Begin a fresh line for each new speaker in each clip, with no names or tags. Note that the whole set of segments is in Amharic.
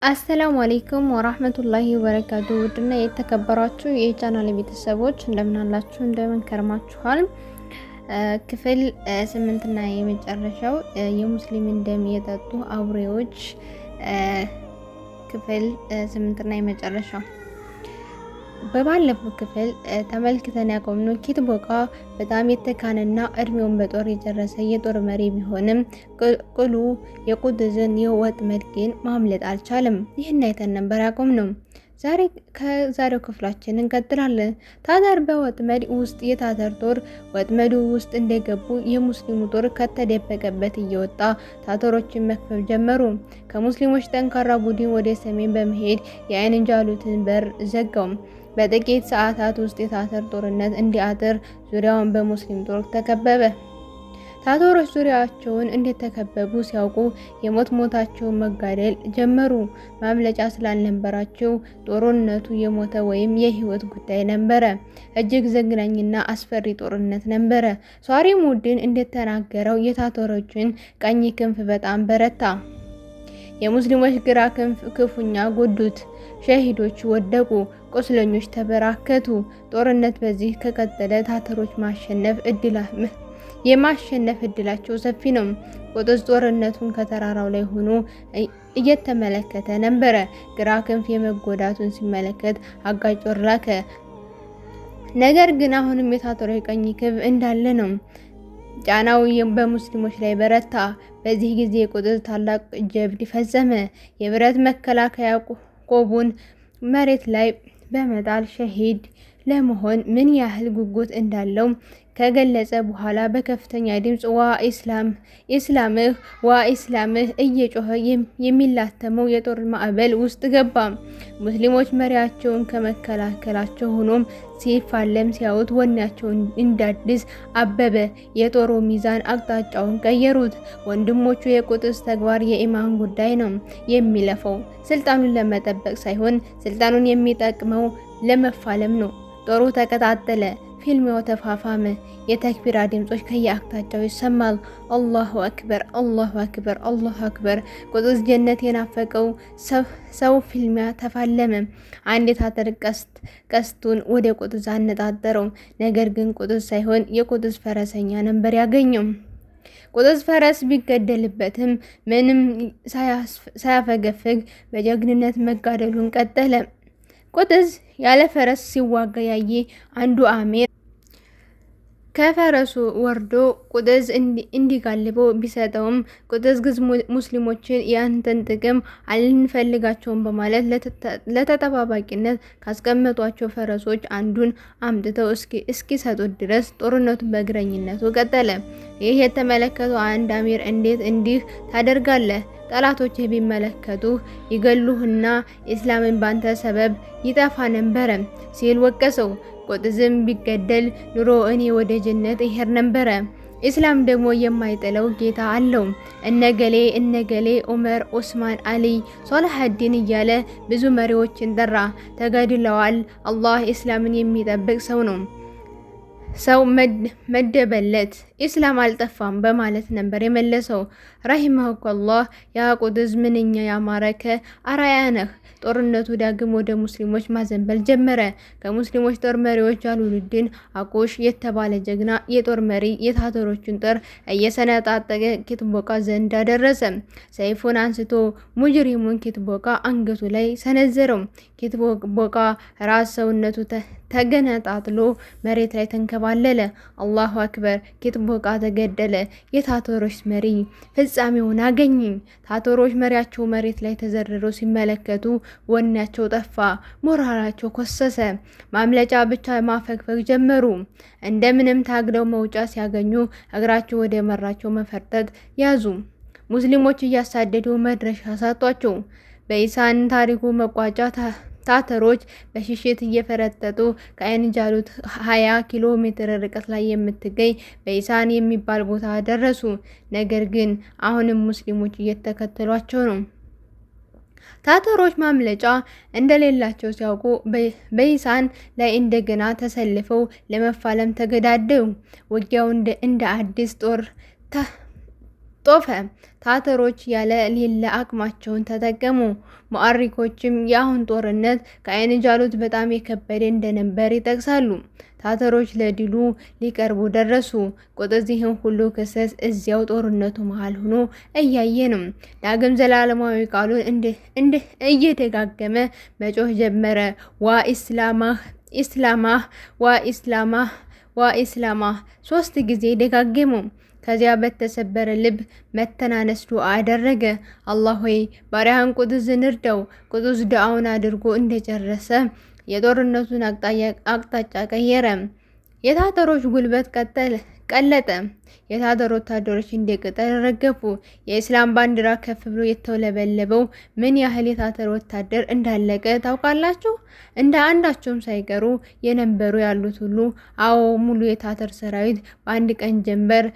አሰላሙ አለይኩም ወራህመቱላሂ ወበረካቱ። ውድና የተከበራችሁ የቻናል ቤተሰቦች እንደምን አላችሁ? እንደምን ከርማችኋል? ክፍል 8 እና የመጨረሻው የሙስሊምን ደም የጠጡ አውሬዎች ክፍል 8 እና የመጨረሻው። በባለፈው ክፍል ተመልክተን ያቆምነው ኪትቦቃ በጣም የተካነና እድሜውን በጦር የጨረሰ የጦር መሪ ቢሆንም ቅሉ የቁድዝን የወጥመድ ግን ማምለጥ አልቻለም። ይህን አይተን ነበር ያቆምነው። ከዛሬው ክፍላችን እንቀጥላለን። ታታር በወጥመድ ውስጥ የታታር ጦር ወጥመዱ ውስጥ እንደገቡ የሙስሊሙ ጦር ከተደበቀበት እየወጣ ታታሮችን መክበብ ጀመሩ። ከሙስሊሞች ጠንካራ ቡድን ወደ ሰሜን በመሄድ የአይን ጃሉትን በር ዘጋው። በጥቂት ሰዓታት ውስጥ የታታር ጦርነት እንዲያጥር ዙሪያውን በሙስሊም ጦር ተከበበ። ታታሮች ዙሪያቸውን እንደተከበቡ ሲያውቁ ሞታቸውን መጋደል ጀመሩ። ማምለጫ ስላልነበራቸው ጦርነቱ የሞተ ወይም የህይወት ጉዳይ ነበረ። እጅግ ዘግናኝና አስፈሪ ጦርነት ነበረ። ሷሪሙዲን እንደተናገረው የታታሮችን ቀኝ ክንፍ በጣም በረታ። የሙስሊሞች ግራ ክንፍ ክፉኛ ጎዱት። ሸሂዶች ወደቁ፣ ቁስለኞች ተበራከቱ። ጦርነት በዚህ ከቀጠለ ታታሮች የማሸነፍ እድላቸው ሰፊ ነው። ቁጥዝ ጦርነቱን ከተራራው ላይ ሆኖ እየተመለከተ ነበረ። ግራ ክንፍ የመጎዳቱን ሲመለከት አጋጭ ጦር ላከ። ነገር ግን አሁንም የታታሮች ቀኝ ክንፍ እንዳለ ነው። ጫናው በሙስሊሞች ላይ በረታ። በዚህ ጊዜ ቁጥዝ ታላቅ ጀብድ ፈጸመ። የብረት መከላከያ ቆቡን መሬት ላይ በመጣል ሸሂድ ለመሆን ምን ያህል ጉጉት እንዳለው ከገለጸ በኋላ በከፍተኛ ድምጽ ዋ ኢስላምህ እየጮኸ የሚላተመው የጦር ማዕበል ውስጥ ገባ። ሙስሊሞች መሪያቸውን ከመከላከላቸው ሆኖም ሲፋለም ሲያዩት ወኔያቸው እንዳዲስ አበበ። የጦሩ ሚዛን አቅጣጫውን ቀየሩት። ወንድሞቹ የቁጥዝ ተግባር የኢማን ጉዳይ ነው የሚለፈው ስልጣኑን ለመጠበቅ ሳይሆን ስልጣኑን የሚጠቅመው ለመፋለም ነው። ጦሩ ተቀጣጠለ። ፊልሚያው ተፋፋመ። የተክቢራ ድምጾች ከየአቅጣጫው ይሰማል። አላሁ አክበር፣ አላሁ አክበር፣ አላሁ አክበር። ቁጥዝ ጀነት የናፈቀው ሰው ፊልሚያ ተፋለመ። አንድ የታታር ቀስቱን ወደ ቁጥዝ አነጣጠረው። ነገር ግን ቁጥዝ ሳይሆን የቁጥዝ ፈረሰኛ ነበር ያገኘው። ቁጥዝ ፈረስ ቢገደልበትም ምንም ሳያፈገፍግ በጀግንነት መጋደሉን ቀጠለ። ቁጥዝ ያለ ፈረስ ሲዋጋ ያየ አንዱ አሚር ከፈረሱ ወርዶ ቁጥዝ እንዲጋልበው ቢሰጠውም ቁጥዝ ሙስሊሞችን የአንተን ጥቅም አልንፈልጋቸውም በማለት ለተጠባባቂነት ካስቀመጧቸው ፈረሶች አንዱን አምጥተው እስኪሰጡት ድረስ ጦርነቱ በእግረኝነቱ ቀጠለ። ይህ የተመለከተው አንድ አሚር እንዴት እንዲህ ታደርጋለህ? ጠላቶች ቢመለከቱ ይገሉህና ኢስላምን ባንተ ሰበብ ይጠፋ ነበረ ሲል ወቀሰው። ቁጥዝም ቢገደል ኑሮ እኔ ወደ ጀነት ይሄድ ነበረ። ኢስላም ደግሞ የማይጥለው ጌታ አለው። እነገሌ ዑመር፣ ዑስማን፣ አሊ፣ ሶላሐዲን እያለ ብዙ መሪዎችን ጠራ። ተገድለዋል። አላህ ኢስላምን የሚጠብቅ ሰው መደበለት። ኢስላም አልጠፋም በማለት ነበር የመለሰው። ረሂመሁላህ። ያ ቁጥዝ ምንኛ ያማረከ አራያ ነህ። ጦርነቱ ዳግም ወደ ሙስሊሞች ማዘንበል ጀመረ። ከሙስሊሞች ጦር መሪዎች ጃሉሉዲን አቁሽ የተባለ ጀግና የጦር መሪ የታታሮችን ጦር እየሰነጣጠቀ ኪትቦቃ ዘንድ አደረሰ። ሰይፉን አንስቶ ሙጅሪሙን ኪትቦቃ አንገቱ ላይ ሰነዘረው። ኪትቦቃ ራስ ሰውነቱ ተገነጣጥሎ መሬት ላይ ተንከባለለ። አላሁ አክበር። ኪትቦቃ ተገደለ። የታታሮች መሪ ፍጻሜውን አገኘ። ታታሮች መሪያቸው መሬት ላይ ተዘርረው ሲመለከቱ ወኔያቸው ጠፋ፣ ሞራላቸው ኮሰሰ። ማምለጫ ብቻ ማፈግፈግ ጀመሩ። እንደምንም ታግለው መውጫ ሲያገኙ እግራቸው ወደ መራቸው መፈርጠጥ ያዙ። ሙስሊሞች እያሳደዱ መድረሻ ሳጧቸው። በኢሳን ታሪኩ መቋጫ ታታሮች በሽሽት እየፈረጠጡ ከአይን ጃሉት 20 ኪሎ ሜትር ርቀት ላይ የምትገኝ በኢሳን የሚባል ቦታ ደረሱ። ነገር ግን አሁንም ሙስሊሞች እየተከተሏቸው ነው። ታታሮች ማምለጫ እንደሌላቸው ሲያውቁ በኢሳን ላይ እንደገና ተሰልፈው ለመፋለም ተገዳደሩ። ውጊያው እንደ አዲስ ጦፈ። ታተሮች ያለ ሌለ አቅማቸውን ተጠቀሙ። ሙአሪኮችም የአሁን ጦርነት ከአይን ጃሉት በጣም የከበደ እንደነበር ይጠቅሳሉ። ታተሮች ለድሉ ሊቀርቡ ደረሱ። ቁጥዝ ይህን ሁሉ ክስተት እዚያው ጦርነቱ መሃል ሆኖ እያየ ነው። ዳግም ዘላለማዊ ቃሉን እየደጋገመ መጮህ ጀመረ። ዋ ኢስላማህ ኢስላማህ ዋ ኢስላማህ ዋ ኢስላማህ 3 ጊዜ ደጋገሙ። ከዚያ በተሰበረ ልብ መተናነስ ዱዓ አደረገ። አላህ ሆይ ባሪያህን ቁጥዝን እርዳው። ቁጥዝ ዱዓውን አድርጎ እንደጨረሰ የጦርነቱን አቅጣጫ ቀየረ። የታተሮች ጉልበት ቀለጠ። የታተር ወታደሮች እንደ ቅጠል ረገፉ። የኢስላም ባንዲራ ከፍ ብሎ የተውለበለበው ምን ያህል የታተር ወታደር እንዳለቀ ታውቃላችሁ? እንደ አንዳቸውም ሳይቀሩ የነበሩ ያሉት ሁሉ አዎ ሙሉ የታተር ሰራዊት በአንድ ቀን ጀንበር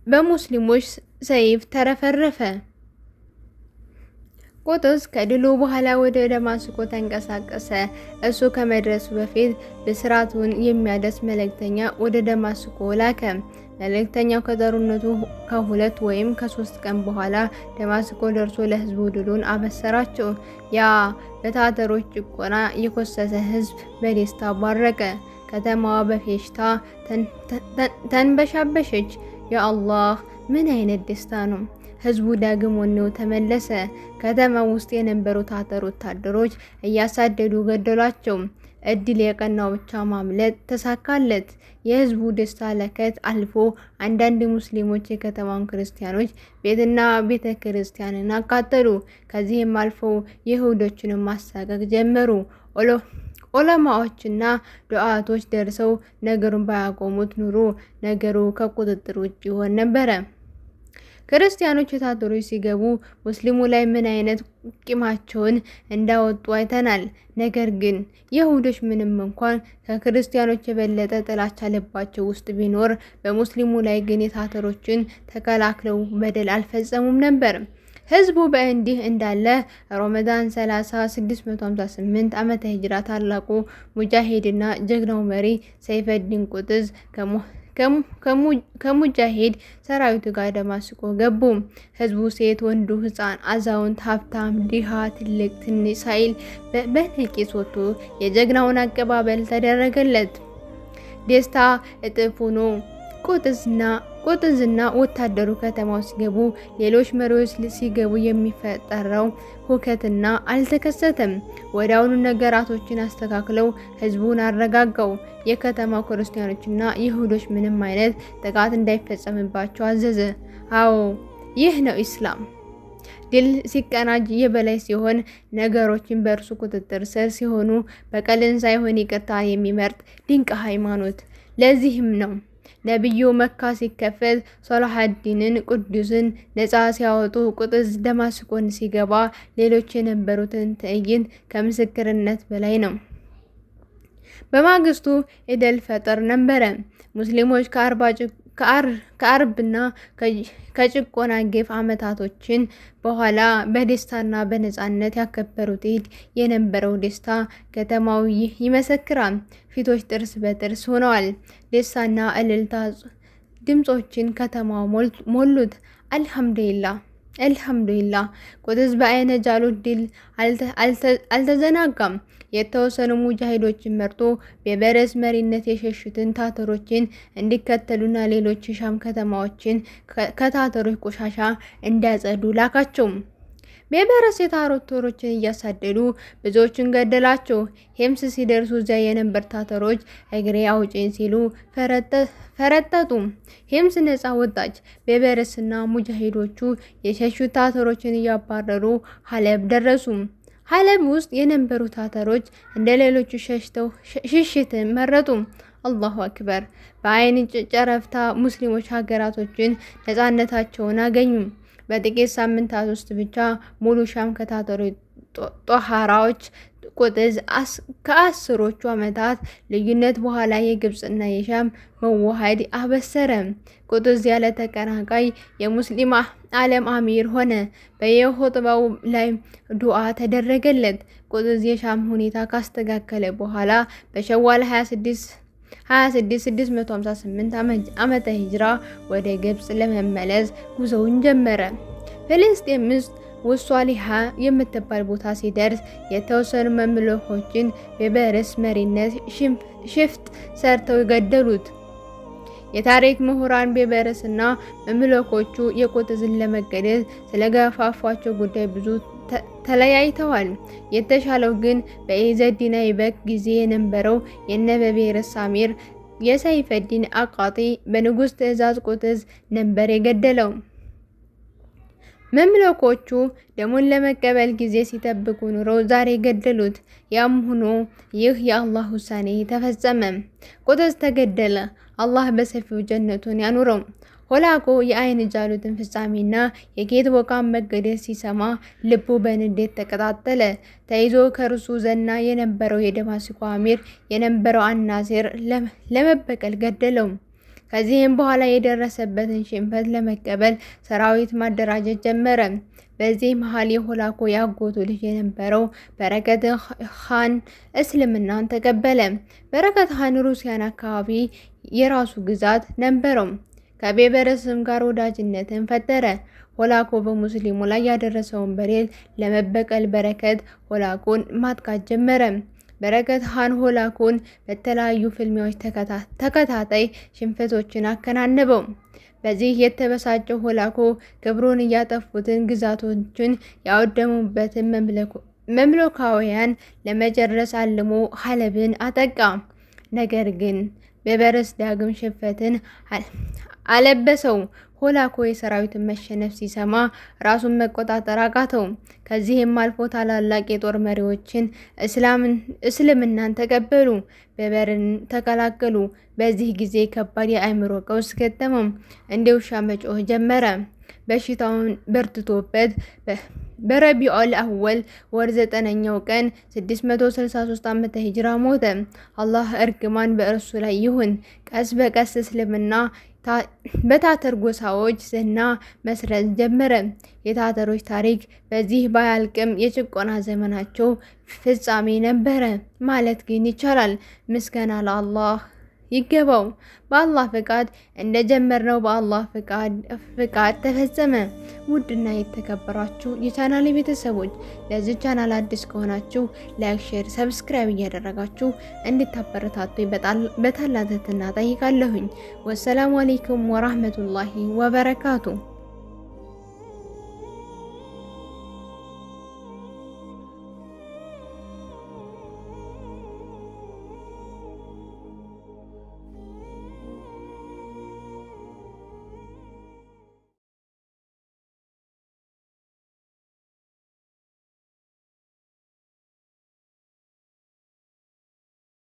በሙስሊሞች ሰይፍ ተረፈረፈ። ቁጥዝ ከድሉ በኋላ ወደ ደማስቆ ተንቀሳቀሰ። እሱ ከመድረሱ በፊት ብስራቱን የሚያደርስ መልእክተኛ ወደ ደማስቆ ላከ። መልእክተኛው ከጦርነቱ ከ2 ወይም ከ3 ቀን በኋላ ደማስቆ ደርሶ ለህዝቡ ድሉን አበሰራቸው። ያ በታተሮች ጭቆና የኮሰሰ ህዝብ በደስታ ባረቀ። ከተማዋ በፌሽታ ተንበሻበሸች። ያ አላህ ምን አይነት ደስታ ነው! ህዝቡ ዳግም ወኔው ተመለሰ። ከተማ ውስጥ የነበሩ ታተር ወታደሮች እያሳደዱ ገደሏቸው። እድል የቀናው ብቻ ማምለጥ ተሳካለት። የህዝቡ ደስታ ለከት አልፎ አንዳንድ ሙስሊሞች የከተማውን ክርስቲያኖች ቤትና ቤተ ክርስቲያንን አቃጠሉ። ከዚህም አልፈው ይሁዶችንም ማሳቀቅ ጀመሩ። ዑለማዎችና ዱዓቶች ደርሰው ነገሩን ባያቆሙት ኑሮ ነገሩ ከቁጥጥር ውጭ ይሆን ነበረ። ክርስቲያኖች የታተሮች ሲገቡ ሙስሊሙ ላይ ምን አይነት ቂማቸውን እንዳወጡ አይተናል። ነገር ግን ይሁዶች ምንም እንኳን ከክርስቲያኖች የበለጠ ጥላቻ ልባቸው ውስጥ ቢኖር በሙስሊሙ ላይ ግን የታተሮችን ተከላክለው በደል አልፈጸሙም ነበር። ህዝቡ በእንዲህ እንዳለ ረመዳን 30 658 ዓመተ ሂጅራ ታላቁ ሙጃሂድና ጀግናው መሪ ሰይፈዲን ቁጥዝ ከሙጃሂድ ሰራዊቱ ጋር ደማስቆ ገቡ። ህዝቡ ሴት፣ ወንዱ፣ ህፃን፣ አዛውንት፣ ሀብታም፣ ድሃ፣ ትልቅ ትንሽ ሳይል በነቂስ ወጥቶ የጀግናውን አቀባበል ተደረገለት። ደስታ እጥፍ ሆኖ ቁጥዝና ወታደሩ ከተማው ሲገቡ ሌሎች መሪዎች ሲገቡ የሚፈጠረው ሁከትና አልተከሰተም። ወዲያውኑ ነገራቶችን አስተካክለው ህዝቡን አረጋጋው። የከተማው ክርስቲያኖችና ይሁዶች ምንም አይነት ጥቃት እንዳይፈጸምባቸው አዘዘ። አዎ ይህ ነው ኢስላም። ድል ሲቀናጅ የበላይ ሲሆን፣ ነገሮችን በእርሱ ቁጥጥር ስር ሲሆኑ በቀልን ሳይሆን ይቅርታ የሚመርጥ ድንቅ ሃይማኖት። ለዚህም ነው ነቢዩ መካ ሲከፈት ሶላሐዲንን ቅዱስን ነፃ ሲያወጡ ቁጥዝ ደማስቆን ሲገባ ሌሎች የነበሩትን ትዕይንት ከምስክርነት በላይ ነው። በማግስቱ ኢደል ፈጥር ነበረ። ሙስሊሞች ከአርብና ከጭቆና ግፍ ዓመታቶችን በኋላ በደስታና በነፃነት ያከበሩት ኢድ የነበረው ደስታ ከተማው ይመሰክራል። ፊቶች ጥርስ በጥርስ ሆነዋል። ደስታና እልልታ ድምጾችን ከተማው ሞሉት። አልሐምዱሊላህ ቁጥዝ በአይነ ጃሉት ድል አልተዘናጋም። የተወሰኑ ሙጃሂዶችን መርጦ በበረስ መሪነት የሸሹትን ታተሮችን እንዲከተሉና ሌሎች ሻም ከተማዎችን ከታተሮች ቆሻሻ እንዲያጸዱ ላካቸው። በበረስ የታተሮችን እያሳደዱ ብዙዎችን ገደላቸው። ሄምስ ሲደርሱ እዚያ የነበር ታተሮች እግሬ አውጪኝ ሲሉ ፈረጠጡ። ሄምስ ነፃ ወጣች። በበረስና ሙጃሂዶቹ የሸሹት ታተሮችን እያባረሩ ሀለብ ደረሱ። ሀለብ ውስጥ የነበሩ ታተሮች እንደ ሌሎቹ ሽሽትን መረጡ። አላሁ አክበር። በአይን ጨረፍታ ሙስሊሞች ሀገራቶችን ነፃነታቸውን አገኙ። በጥቂት ሳምንታት ውስጥ ብቻ ሙሉ ሻም ከታተሮች ጦሃራዎች ቁጥዝ ከአስሮቹ ዓመታት ልዩነት በኋላ የግብፅና የሻም መዋሃድ አበሰረ። ቁጥዝ ያለ ተቀናቃይ የሙስሊም ዓለም አሚር ሆነ። በየኹጥባው ላይ ዱዓ ተደረገለት። ቁጥዝ የሻም ሁኔታ ካስተካከለ በኋላ በሸዋል 2658 ዓመተ ሂጅራ ወደ ግብጽ ለመመለስ ጉዞውን ጀመረ። ፍልስጤም ውስጥ ሷሊሃ የምትባል ቦታ ሲደርስ የተወሰኑ መምለኮችን በበርስ መሪነት ሽፍጥ ሰርተው ገደሉት። የታሪክ ምሁራን በበርስና መምለኮቹ የቁጥዝን ለመገደል ስለገፋፏቸው ጉዳይ ብዙ ተለያይተዋል። የተሻለው ግን በኢዘዲን አይበክ ጊዜ የነበረው የነበቤርስ ሳሚር የሰይፈዲን አቃጢ በንጉስ ትዕዛዝ ቁጥዝ ነበር የገደለው። መምለኮቹ ደሙን ለመቀበል ጊዜ ሲጠብቁ ኑሮ ዛሬ ገደሉት። ያም ሆኖ ይህ የአላህ ውሳኔ ተፈጸመ። ቁጥዝ ተገደለ። አላህ በሰፊው ጀነቱን ያኑረው። ሆላኮ የአይን ጃሉትን ፍጻሜና የጌት ወቃን መገደል ሲሰማ ልቡ በንዴት ተቀጣጠለ። ተይዞ ከርሱ ዘና የነበረው የደማስቆ አሚር የነበረው አናሲር ለመበቀል ገደለው። ከዚህም በኋላ የደረሰበትን ሽንፈት ለመቀበል ሰራዊት ማደራጀት ጀመረ። በዚህ መሃል የሆላኮ ያጎቱ ልጅ የነበረው በረከት ኻን እስልምናን ተቀበለ። በረከት ኻን ሩሲያን አካባቢ የራሱ ግዛት ነበረው። ከቤበረስም ጋር ወዳጅነትን ፈጠረ። ሆላኮ በሙስሊሙ ላይ ያደረሰውን በደል ለመበቀል በረከት ሆላኮን ማጥቃት ጀመረ። በረከት ኻን ሆላኮን በተለያዩ ፍልሚያዎች ተከታታይ ሽንፈቶችን አከናነበው። በዚህ የተበሳጨው ሆላኮ ክብሩን እያጠፉትን ግዛቶችን ያወደሙበትን መምለካውያን ለመጨረስ አልሞ ሐለብን አጠቃ። ነገር ግን በበርስ ዳግም ሽንፈትን አለበሰው። ሆላኮ የሰራዊትን መሸነፍ ሲሰማ ራሱን መቆጣጠር አቃተው። ከዚህም አልፎ ታላላቅ የጦር መሪዎችን እስልምናን ተቀበሉ፣ በበርን ተቀላቀሉ። በዚህ ጊዜ ከባድ የአእምሮ ቀውስ ገጠመው። እንደ ውሻ መጮህ ጀመረ። በሽታውን በርትቶበት በረቢዑል አወል ወር 9ኛው ቀን 663 ዓመተ ሂጅራ ሞተ። አላህ እርግማን በእርሱ ላይ ይሁን። ቀስ በቀስ እስልምና በታተር ጎሳዎች ዝና መስረጽ ጀመረ። የታተሮች ታሪክ በዚህ ባያልቅም የጭቆና ዘመናቸው ፍጻሜ ነበረ ማለት ግን ይቻላል። ምስጋና ለአላህ ይገባው። በአላህ ፍቃድ እንደጀመርነው በአላህ ፍቃድ ተፈጸመ። ውድና የተከበራችሁ የቻናሌ ቤተሰቦች ለዚህ ቻናል አዲስ ከሆናችሁ ላይክ፣ ሼር፣ ሰብስክራይብ እያደረጋችሁ እንድታበረታቱ በታላቅ ትህትና ጠይቃለሁኝ። ወሰላሙ አለይኩም ወራህመቱላሂ ወበረካቱ።